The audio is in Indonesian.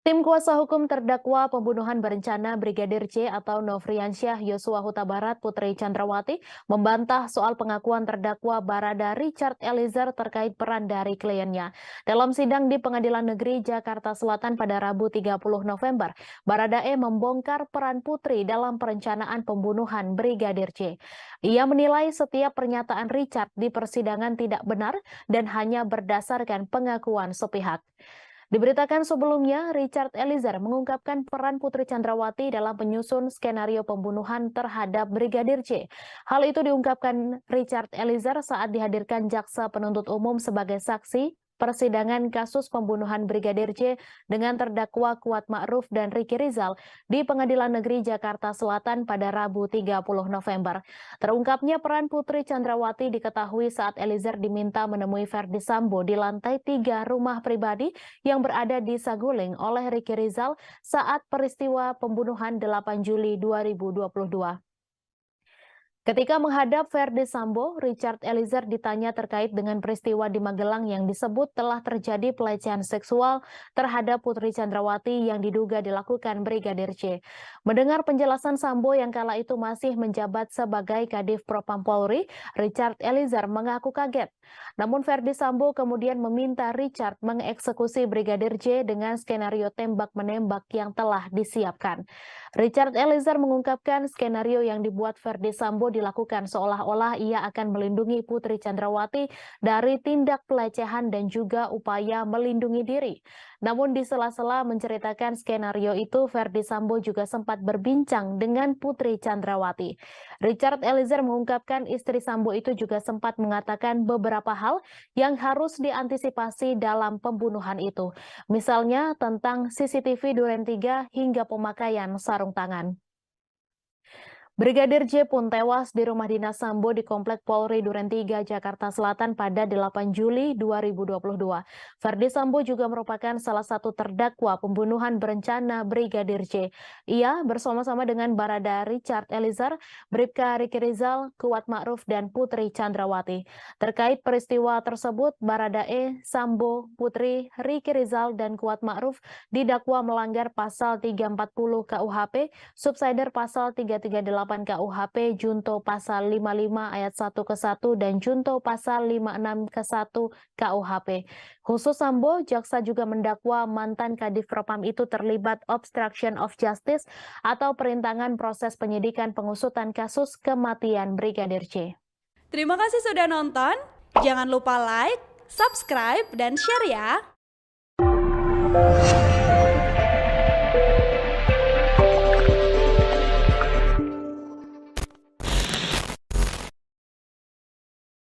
Tim kuasa hukum terdakwa pembunuhan berencana Brigadir J atau Nofriansyah Yosua Huta Barat Putri Chandrawati membantah soal pengakuan terdakwa Barada Richard Eliezer terkait peran dari kliennya. Dalam sidang di Pengadilan Negeri Jakarta Selatan pada Rabu 30 November, Baradae membongkar peran Putri dalam perencanaan pembunuhan Brigadir J. Ia menilai setiap pernyataan Richard di persidangan tidak benar dan hanya berdasarkan pengakuan sepihak. Diberitakan sebelumnya, Richard Eliezer mengungkapkan peran Putri Chandrawati dalam penyusun skenario pembunuhan terhadap Brigadir J. Hal itu diungkapkan Richard Eliezer saat dihadirkan jaksa penuntut umum sebagai saksi persidangan kasus pembunuhan Brigadir J dengan terdakwa Kuat Ma'ruf dan Ricky Rizal di Pengadilan Negeri Jakarta Selatan pada Rabu 30 November. Terungkapnya peran Putri Chandrawati diketahui saat Eliezer diminta menemui Verdi Sambo di lantai 3 rumah pribadi yang berada di Saguling oleh Ricky Rizal saat peristiwa pembunuhan 8 Juli 2022. Ketika menghadap Verdi Sambo, Richard Eliezer ditanya terkait dengan peristiwa di Magelang yang disebut telah terjadi pelecehan seksual terhadap Putri Chandrawati yang diduga dilakukan Brigadir J. Mendengar penjelasan Sambo yang kala itu masih menjabat sebagai Kadif Propam Polri, Richard Eliezer mengaku kaget. Namun Verdi Sambo kemudian meminta Richard mengeksekusi Brigadir J dengan skenario tembak-menembak yang telah disiapkan. Richard Eliezer mengungkapkan skenario yang dibuat Verdi Sambo dilakukan seolah-olah ia akan melindungi Putri Chandrawati dari tindak pelecehan dan juga upaya melindungi diri. Namun di sela-sela menceritakan skenario itu, Verdi Sambo juga sempat berbincang dengan Putri Chandrawati. Richard Eliezer mengungkapkan istri Sambo itu juga sempat mengatakan beberapa hal yang harus diantisipasi dalam pembunuhan itu. Misalnya tentang CCTV Duren 3 hingga pemakaian sarung tangan. Brigadir J pun tewas di rumah dinas Sambo di Komplek Polri Duren 3, Jakarta Selatan pada 8 Juli 2022. Verdi Sambo juga merupakan salah satu terdakwa pembunuhan berencana Brigadir J. Ia bersama-sama dengan Barada Richard Eliezer, Bribka Ricky Rizal, Kuat Ma'ruf, dan Putri Chandrawati. Terkait peristiwa tersebut, Baradae, Sambo, Putri, Ricky Rizal, dan Kuat Ma'ruf didakwa melanggar pasal 340 KUHP, subsider pasal 338 KUHP, Junto pasal 55 ayat 1 ke 1 dan Junto pasal 56 ke 1 KUHP. Khusus Sambo, jaksa juga mendakwa mantan Kadif Propam itu terlibat obstruction of justice atau perintangan proses penyidikan pengusutan kasus kematian Brigadir J. Terima kasih sudah nonton. Jangan lupa like, subscribe, dan share ya.